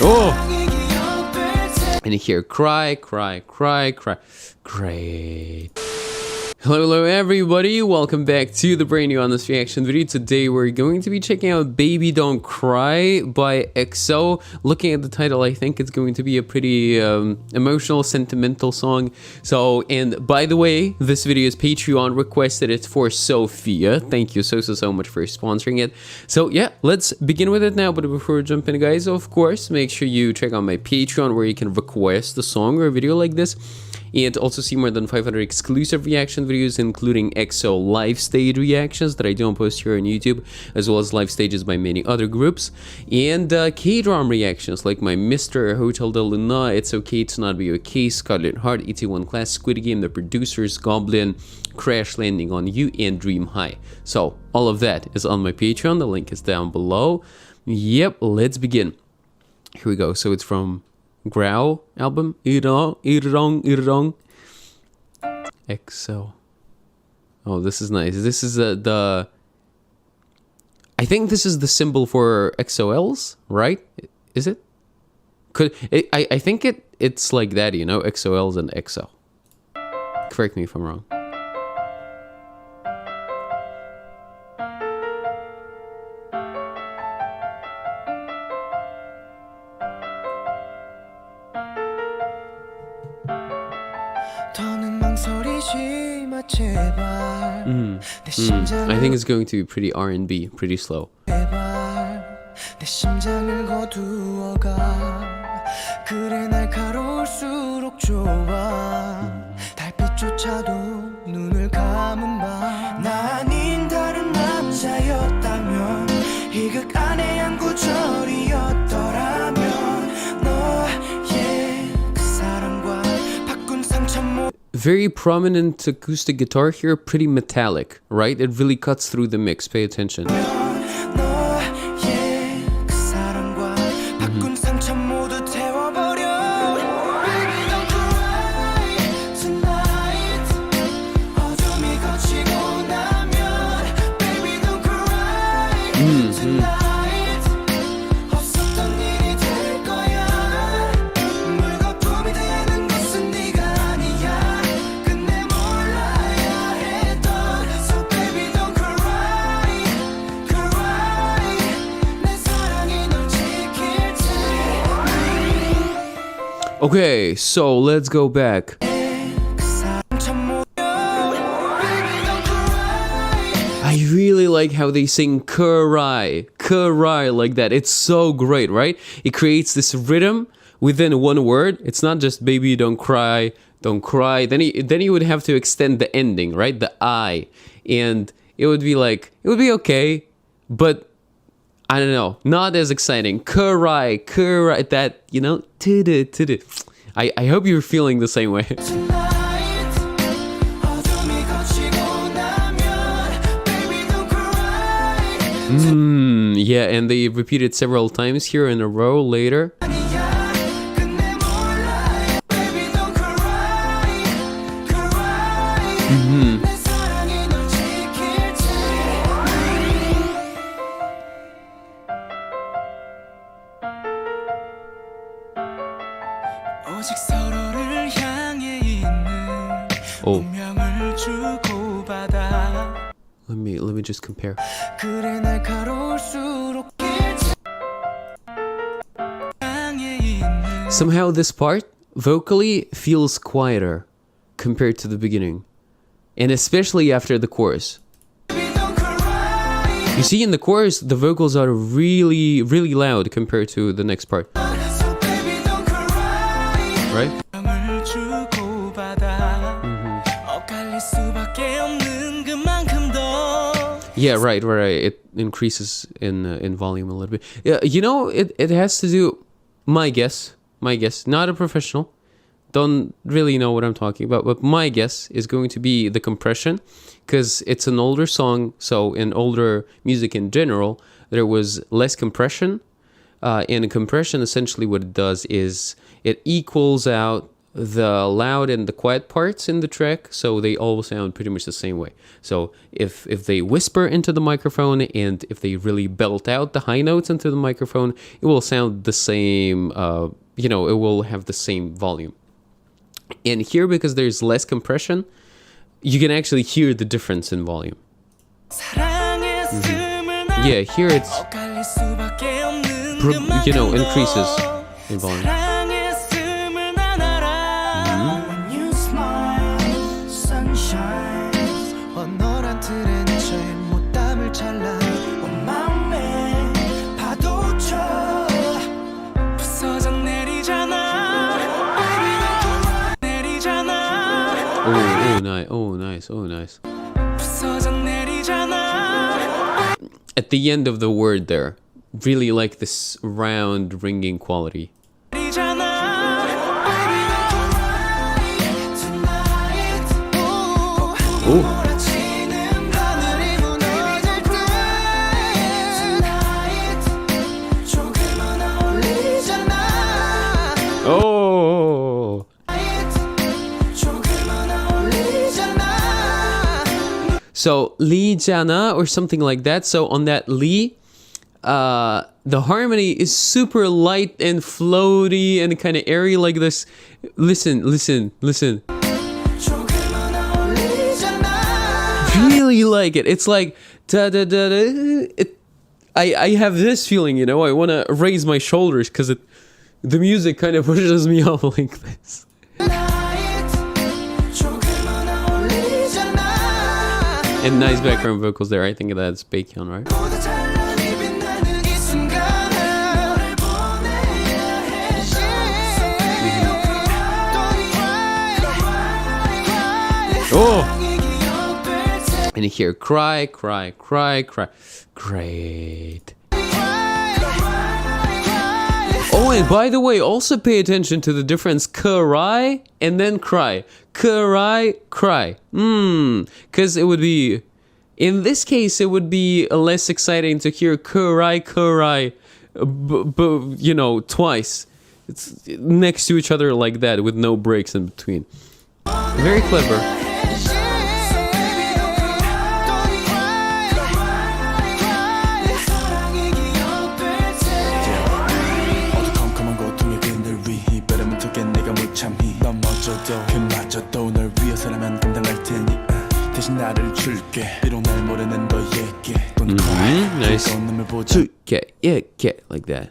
Oh! And here, cry, cry, cry, cry. Great. Hello everybody, welcome back to the brand new Honest Reaction video. Today we're going to be checking out Baby Don't Cry by EXO. Looking at the title, I think it's going to be a pretty emotional, sentimental song. So, and by the way, this video is Patreon requested. It's for Sophia. Thank you so much for sponsoring it. So yeah, let's begin with it now. But before we jump in, guys, of course, make sure you check out my Patreon where you can request a song or a video like this. And also see more than 500 exclusive reaction videos, including EXO live stage reactions that I don't post here on YouTube, as well as live stages by many other groups, and K-drama reactions like my Mr. Hotel de Loona, It's Okay to Not Be Okay, Scarlet Heart, ET1 Class, Squid Game, The Producers, Goblin, Crash Landing on You, and Dream High. So all of that is on my Patreon. The link is down below. Yep, let's begin. Here we go. So it's from Growl album, EXO. Oh, this is nice. This is the I think this is the symbol for XOLs, right? Is it? I think it's like that, you know, XOLs and EXO. Correct me if I'm wrong. I think it's going to be pretty R&B, pretty slow. Very prominent acoustic guitar here, pretty metallic, right? It really cuts through the mix, pay attention. Okay, so let's go back. I really like how they sing cry like that. It's so great, right? It creates this rhythm within one word. It's not just baby don't cry, don't cry. Then you would have to extend the ending, right? The I. And it would be like, it would be okay, but I don't know, not as exciting. Cry, that, you know, I hope you're feeling the same way. Yeah, and they repeat it several times here in a row later. Oh. Let me just compare. Somehow this part vocally feels quieter compared to the beginning, and especially after the chorus. You see, in the chorus the vocals are really loud compared to the next part. Right? Yeah, right. It increases in volume a little bit. Yeah, you know, it has to do, my guess, not a professional, don't really know what I'm talking about, but my guess is going to be the compression, because it's an older song, so in older music in general, there was less compression, and compression, essentially what it does is it equals out the loud and the quiet parts in the track, so they all sound pretty much the same way. So if they whisper into the microphone and if they really belt out the high notes into the microphone, it will sound the same, it will have the same volume. And here, because there's less compression, you can actually hear the difference in volume. Yeah, here it's, increases in volume. Oh, nice. At the end of the word there, really like this round ringing quality. Oh. Oh. So 리잖아 or something like that. So on that li, the harmony is super light and floaty and kind of airy like this. Listen. Really like it. It's like da da da da. I have this feeling, I want to raise my shoulders because the music kind of pushes me up like this. And nice background vocals there. I think that's Baekhyun, right? Oh! And you hear cry. Great. Oh, and by the way, also pay attention to the difference. Cry and then cry. Cry. Because it would be, in this case, it would be less exciting to hear cry, twice. It's next to each other like that with no breaks in between. Very clever. Nice. Get like that.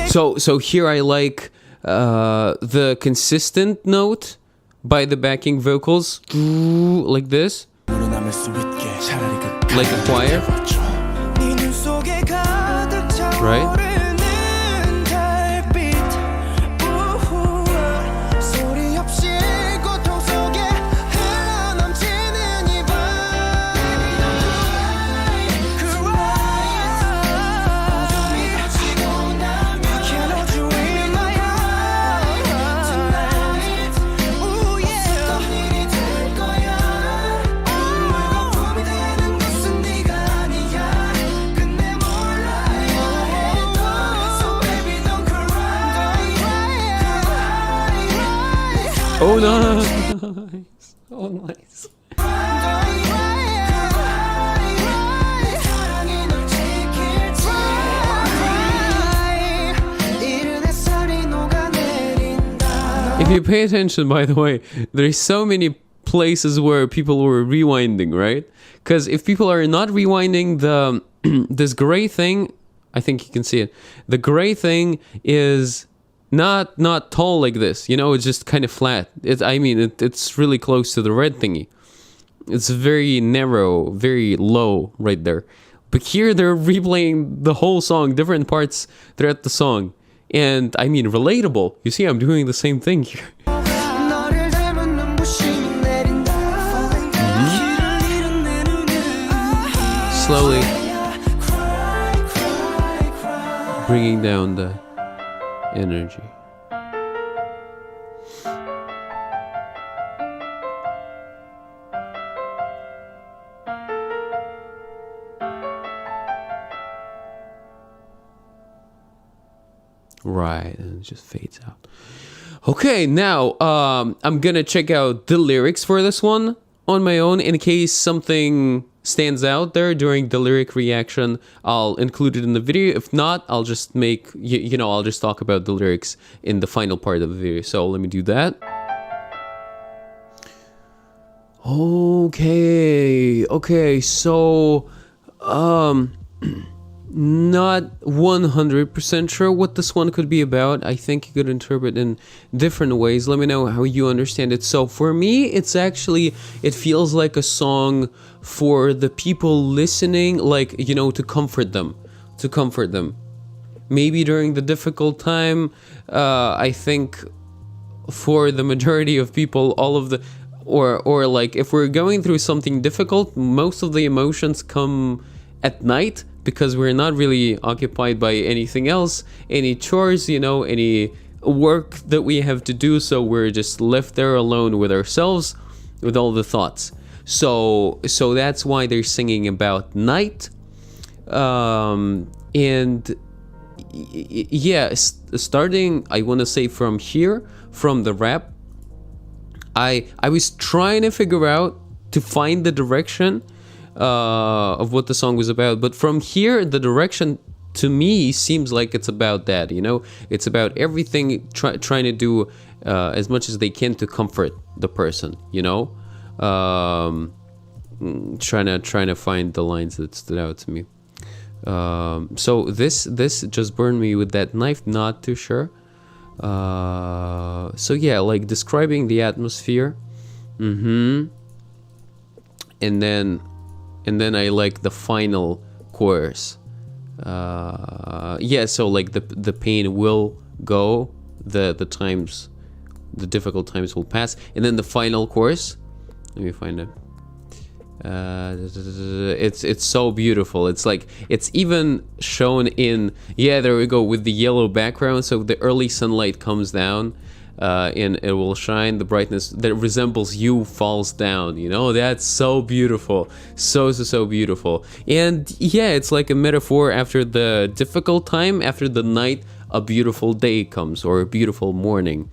So here I like the consistent note by the backing vocals, like this, like a choir, right? Oh, nice. Oh, nice. If you pay attention, by the way, there's so many places where people were rewinding, right? Because if people are not rewinding, this gray thing, I think you can see it. The gray thing is not tall like this, it's just kind of flat. It's really close to the red thingy. It's very narrow, very low right there. But here they're replaying the whole song, different parts throughout the song. And I mean, relatable. You see, I'm doing the same thing here. Slowly bringing down the energy. Right, and it just fades out. Okay, now I'm gonna check out the lyrics for this one on my own in case something stands out there during the lyric reaction. I'll include it in the video. If not, I'll just make I'll just talk about the lyrics in the final part of the video. So let me do that. Okay, so not 100% sure what this one could be about. I think you could interpret in different ways. Let me know how you understand it. So for me, it feels like a song for the people listening, like, to comfort them. Maybe during the difficult time. I think for the majority of people, or like if we're going through something difficult, most of the emotions come at night, because we're not really occupied by anything else, any chores, any work that we have to do. So we're just left there alone with ourselves, with all the thoughts. So that's why they're singing about night. And yeah, starting, I want to say from here, from the rap, I was trying to figure out, to find the direction of what the song was about, but from here the direction to me seems like it's about that. It's about everything, trying to do as much as they can to comfort the person, trying to find the lines that stood out to me. So this just burned me with that knife, not too sure. So yeah, like describing the atmosphere. And then I like the final chorus. Yeah, so like the pain will go, the difficult times will pass, and then the final chorus. Let me find it. It's so beautiful. It's like, it's even shown in, yeah, there we go, with the yellow background. So the early sunlight comes down, and it will shine. The brightness that resembles you falls down. That's so beautiful, so beautiful. And yeah, it's like a metaphor. After the difficult time, after the night, a beautiful day comes, or a beautiful morning.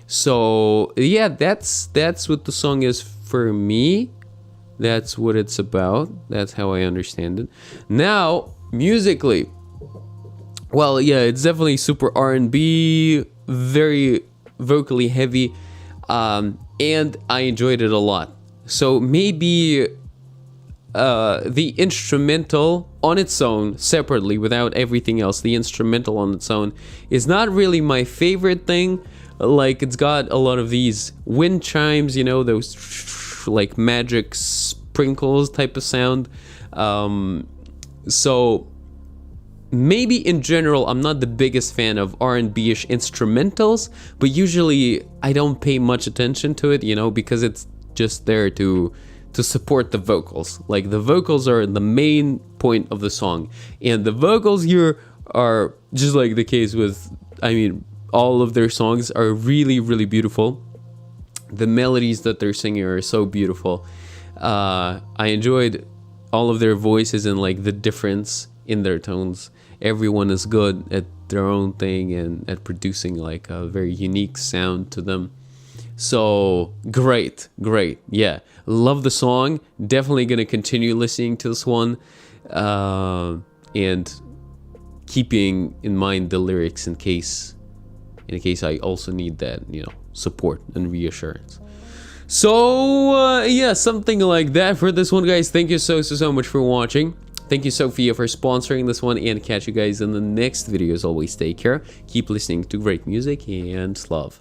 So yeah, that's what the song is for me. That's what it's about. That's how I understand it. Now, musically, well, yeah, it's definitely super R&B, very vocally heavy, and I enjoyed it a lot. So maybe the instrumental on its own, separately, without everything else, the instrumental on its own is not really my favorite thing. Like, it's got a lot of these wind chimes, those like magic sprinkles type of sound. So maybe in general, I'm not the biggest fan of R&B-ish instrumentals, but usually I don't pay much attention to it, because it's just there to support the vocals. Like, the vocals are the main point of the song, and the vocals here are just like the case with, all of their songs are really, really beautiful. The melodies that they're singing are so beautiful. I enjoyed all of their voices and like the difference in their tones. Everyone is good at their own thing and at producing like a very unique sound to them. So great. Yeah, love the song. Definitely gonna continue listening to this one, and keeping in mind the lyrics in case I also need that, support and reassurance. So yeah, something like that for this one, guys. Thank you so much for watching. Thank you, Sophia, for sponsoring this one, and catch you guys in the next video. As always, take care, keep listening to great music, and love.